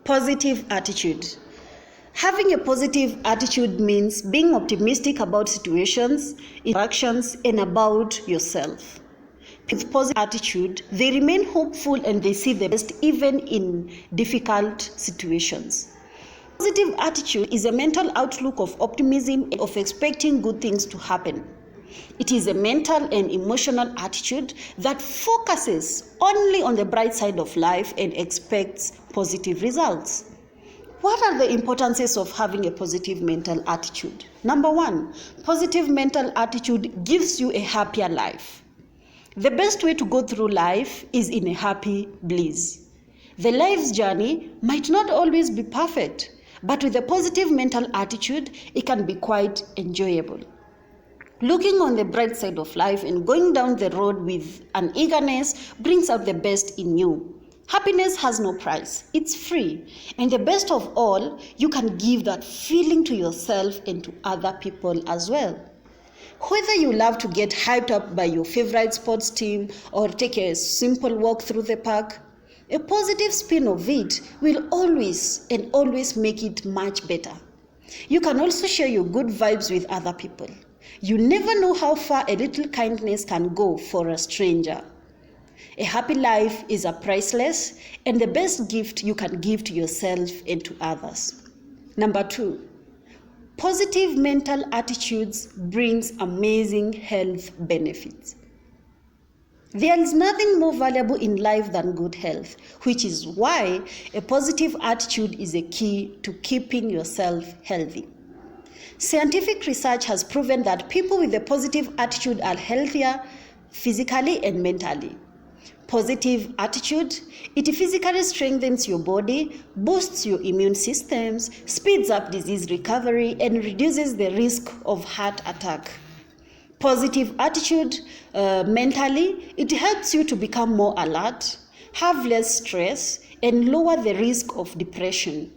Positive attitude. Having a positive attitude means being optimistic about situations, interactions, and about yourself. With positive attitude, they remain hopeful and they see the best even in difficult situations. Positive attitude is a mental outlook of optimism and of expecting good things to happen. It is a mental and emotional attitude that focuses only on the bright side of life and expects positive results. What are the importances of having a positive mental attitude? Number one, positive mental attitude gives you a happier life. The best way to go through life is in a happy bliss. The life's journey might not always be perfect, but with a positive mental attitude, it can be quite enjoyable. Looking on the bright side of life and going down the road with an eagerness brings out the best in you. Happiness has no price, it's free, and the best of all, you can give that feeling to yourself and to other people as well. Whether you love to get hyped up by your favorite sports team or take a simple walk through the park, a positive spin of it will always make it much better. You can also share your good vibes with other people. You never know how far a little kindness can go for a stranger. A happy life is priceless and the best gift you can give to yourself and to others. Number two, positive mental attitudes brings amazing health benefits. There is nothing more valuable in life than good health, which is why a positive attitude is a key to keeping yourself healthy. Scientific research has proven that people with a positive attitude are healthier physically and mentally. Positive attitude, it physically strengthens your body, boosts your immune systems, speeds up disease recovery, and reduces the risk of heart attack. Positive attitude, mentally, it helps you to become more alert, have less stress, and lower the risk of depression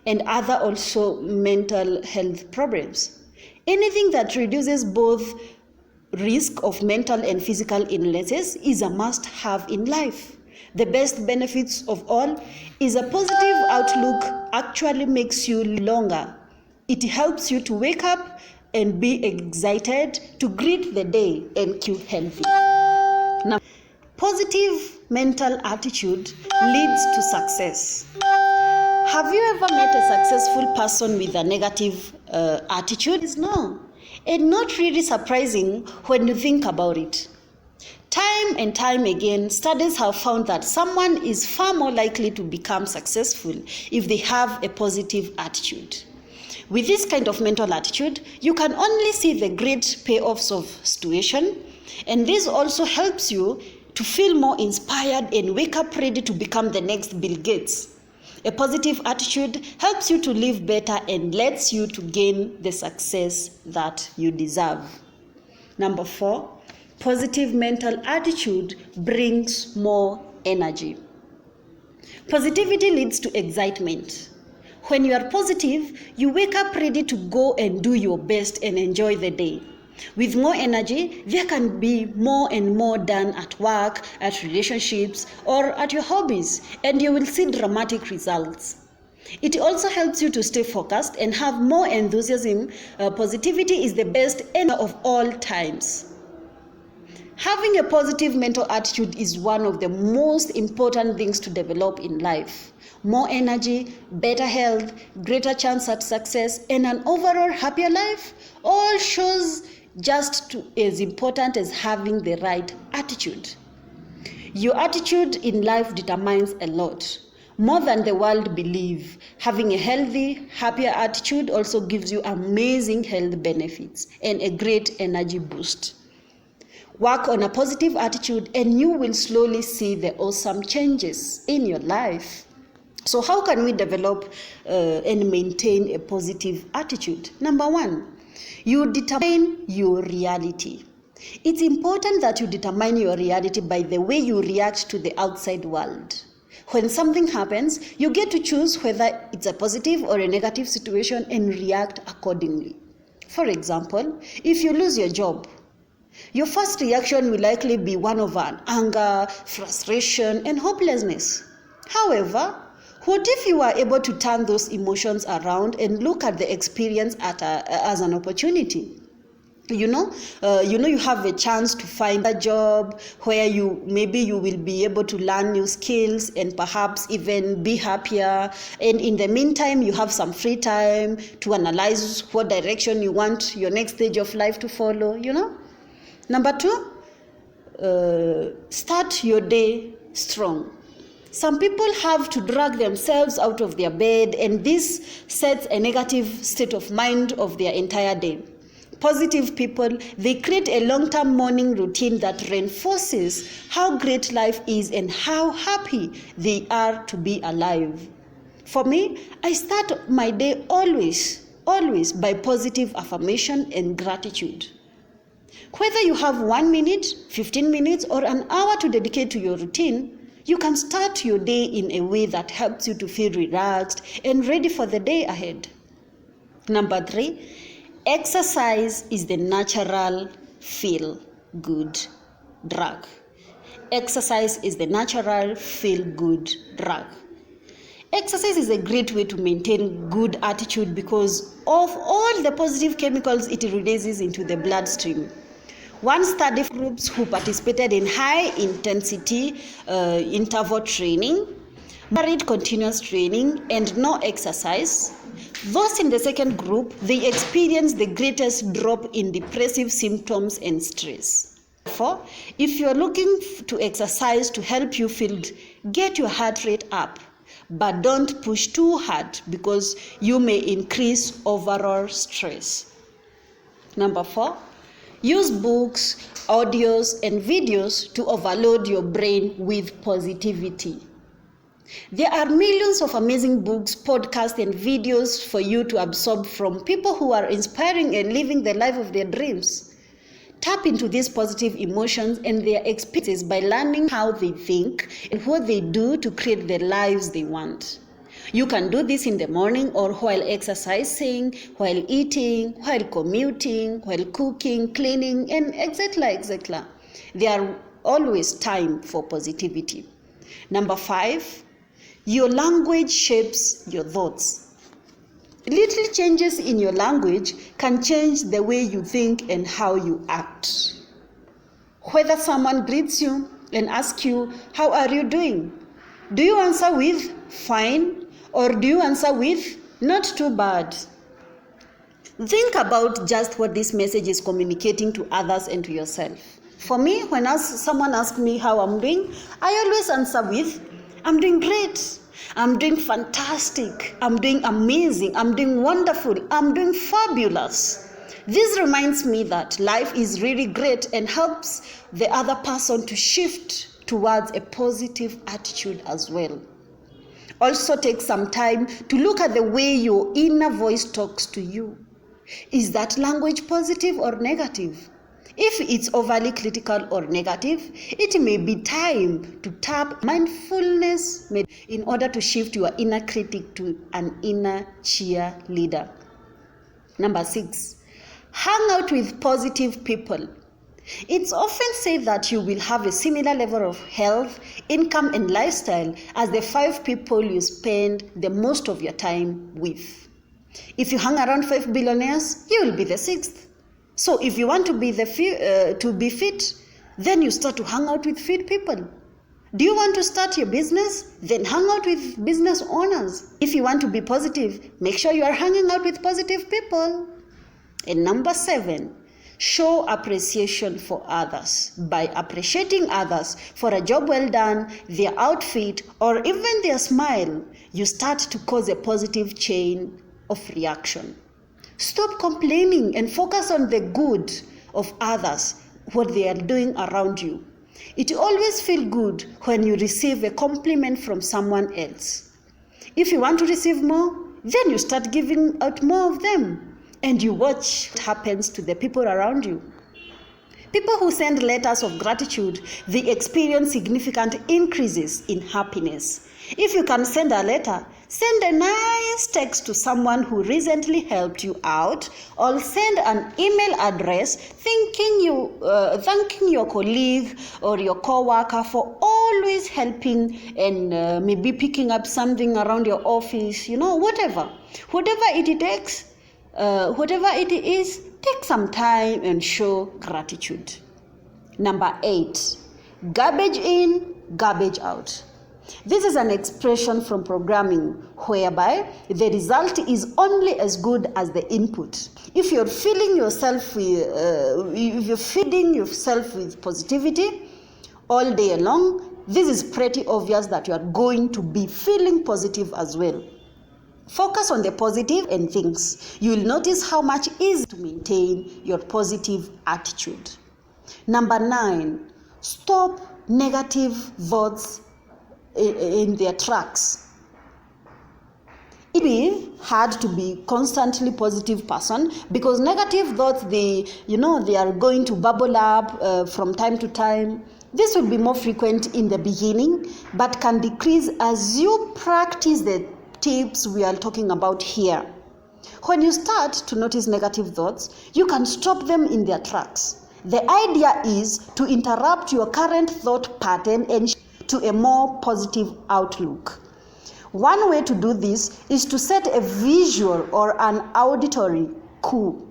and other also mental health problems. Anything that reduces both risk of mental and physical illnesses is a must-have in life. The best benefits of all is a positive outlook actually makes you longer. It helps you to wake up and be excited to greet the day and keep healthy. Now, positive mental attitude leads to success. Have you ever met a successful person with a negative attitude? No. And not really surprising when you think about it. Time and time again, studies have found that someone is far more likely to become successful if they have a positive attitude. With this kind of mental attitude, you can only see the great payoffs of situation, and this also helps you to feel more inspired and wake up ready to become the next Bill Gates. A positive attitude helps you to live better and lets you to gain the success that you deserve. Number four, positive mental attitude brings more energy. Positivity leads to excitement. When you are positive, you wake up ready to go and do your best and enjoy the day. With more energy, there can be more and more done at work, at relationships, or at your hobbies, and you will see dramatic results. It also helps you to stay focused and have more enthusiasm. Positivity is the best end of all times. Having a positive mental attitude is one of the most important things to develop in life. More energy, better health, greater chance at success, and an overall happier life all shows just as important as having the right attitude. Your attitude in life determines a lot, more than the world believes. Having a healthy, happier attitude also gives you amazing health benefits and a great energy boost. Work on a positive attitude and you will slowly see the awesome changes in your life. So how can we develop and maintain a positive attitude? Number one, you determine your reality. It's important that you determine your reality by the way you react to the outside world. When something happens, you get to choose whether it's a positive or a negative situation and react accordingly. For example, if you lose your job, your first reaction will likely be one of anger, frustration, and hopelessness. However, What if you are able to turn those emotions around and look at the experience as an opportunity? You have a chance to find a job where you will be able to learn new skills and perhaps even be happier. And in the meantime, you have some free time to analyze what direction you want your next stage of life to follow. Number 2, start your day strong. Some people have to drag themselves out of their bed, and this sets a negative state of mind of their entire day. Positive people, they create a long-term morning routine that reinforces how great life is and how happy they are to be alive. For me, I start my day always by positive affirmation and gratitude. Whether you have 1 minute, 15 minutes, or an hour to dedicate to your routine, you can start your day in a way that helps you to feel relaxed and ready for the day ahead. Number 3, exercise is the natural feel-good drug. Exercise is the natural feel-good drug. Exercise is a great way to maintain good attitude because of all the positive chemicals it releases into the bloodstream. One study groups who participated in high-intensity interval training, moderate continuous training, and no exercise. Those in the second group, they experienced the greatest drop in depressive symptoms and stress. Therefore, if you are looking to exercise to help you feel, get your heart rate up, but don't push too hard because you may increase overall stress. Number 4, use books, audios, and videos to overload your brain with positivity. There are millions of amazing books, podcasts, and videos for you to absorb from people who are inspiring and living the life of their dreams. Tap into these positive emotions and their experiences by learning how they think and what they do to create the lives they want. You can do this in the morning or while exercising, while eating, while commuting, while cooking, cleaning, and etc. There are always time for positivity. Number 5, your language shapes your thoughts. Little changes in your language can change the way you think and how you act. Whether someone greets you and asks you, "How are you doing?" Do you answer with "fine" or do you answer with "not too bad"? Think about just what this message is communicating to others and to yourself. For me, when someone asks me how I'm doing, I always answer with, "I'm doing great. I'm doing fantastic. I'm doing amazing. I'm doing wonderful. I'm doing fabulous." This reminds me that life is really great and helps the other person to shift towards a positive attitude as well. Also take some time to look at the way your inner voice talks to you. Is that language positive or negative? If it's overly critical or negative, it may be time to tap mindfulness in order to shift your inner critic to an inner cheerleader. Number 6, hang out with positive people. It's often said that you will have a similar level of health, income, and lifestyle as the 5 people you spend the most of your time with. If you hang around 5 billionaires, you will be the 6th. So if you want to be fit, then you start to hang out with fit people. Do you want to start your business? Then hang out with business owners. If you want to be positive, make sure you are hanging out with positive people. And number 7, show appreciation for others. By appreciating others for a job well done, their outfit, or even their smile, you start to cause a positive chain of reaction. Stop complaining and focus on the good of others, what they are doing around you. It always feels good when you receive a compliment from someone else. If you want to receive more, then you start giving out more of them, and you watch what happens to the people around you. People who send letters of gratitude, they experience significant increases in happiness. If you can send a letter, send a nice text to someone who recently helped you out, or send an email address thanking your colleague or your co-worker for always helping and maybe picking up something around your office, whatever it takes, whatever it is, take some time and show gratitude. Number 8, garbage in, garbage out. This is an expression from programming whereby the result is only as good as the input. If you're feeding yourself with positivity all day long, this is pretty obvious that you are going to be feeling positive as well. Focus on the positive and things. You will notice how much it is to maintain your positive attitude. Number 9, stop negative thoughts in their tracks. It is hard to be constantly positive person because negative thoughts, they are going to bubble up from time to time. This will be more frequent in the beginning, but can decrease as you practice the tips we are talking about here. When you start to notice negative thoughts, you can stop them in their tracks. The idea is to interrupt your current thought pattern and to a more positive outlook. One way to do this is to set a visual or an auditory cue.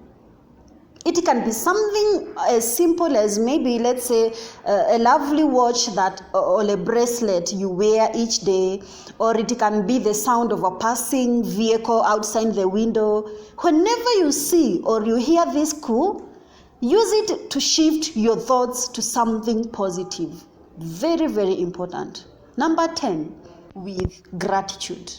It can be something as simple as maybe, let's say, a lovely watch or a bracelet you wear each day, or it can be the sound of a passing vehicle outside the window. Whenever you see or you hear this cue, use it to shift your thoughts to something positive. Very, very important. Number 10, with gratitude.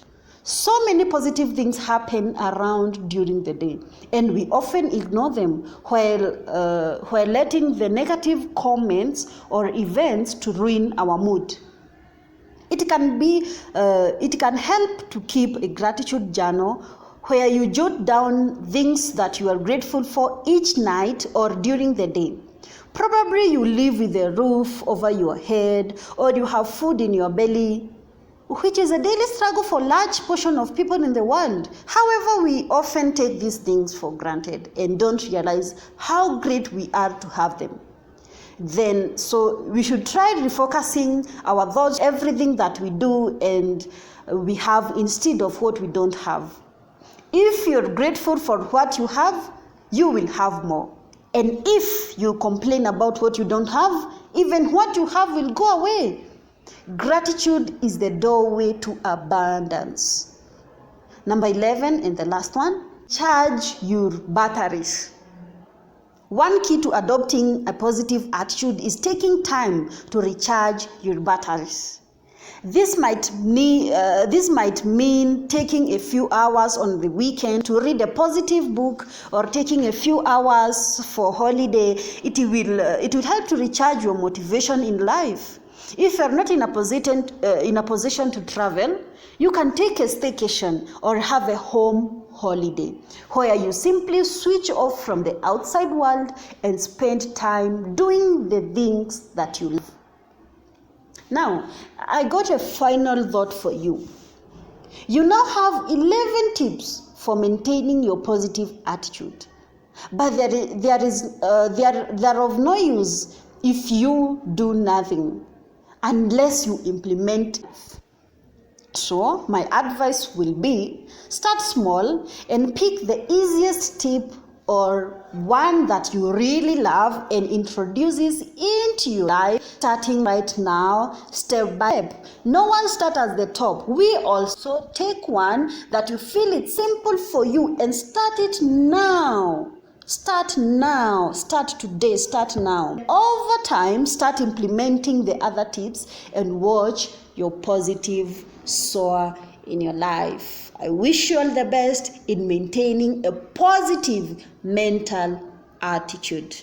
So many positive things happen around during the day, and we often ignore them while letting the negative comments or events to ruin our mood. It can help to keep a gratitude journal where you jot down things that you are grateful for each night or during the day. Probably you live with a roof over your head, or you have food in your belly, which is a daily struggle for a large portion of people in the world. However, we often take these things for granted and don't realize how great we are to have them. So we should try refocusing our thoughts, everything that we do and we have, instead of what we don't have. If you're grateful for what you have, you will have more. And if you complain about what you don't have, even what you have will go away. Gratitude is the doorway to abundance. Number 11, and the last one, charge your batteries. One key to adopting a positive attitude is taking time to recharge your batteries. This might mean taking a few hours on the weekend to read a positive book, or taking a few hours for holiday. It will help to recharge your motivation in life. If you're not in a position to travel, you can take a staycation or have a home holiday where you simply switch off from the outside world and spend time doing the things that you love. Now, I got a final thought for you. You now have 11 tips for maintaining your positive attitude, but they're of no use if you do nothing unless you implement. So my advice will be, start small and pick the easiest tip or one that you really love and introduce it into your life, starting right now, step by step. No one starts at the top. We also take one that you feel it's simple for you and start it now. Start now. Start today. Start now. Over time, start implementing the other tips and watch your positive soar in your life. I wish you all the best in maintaining a positive mental attitude.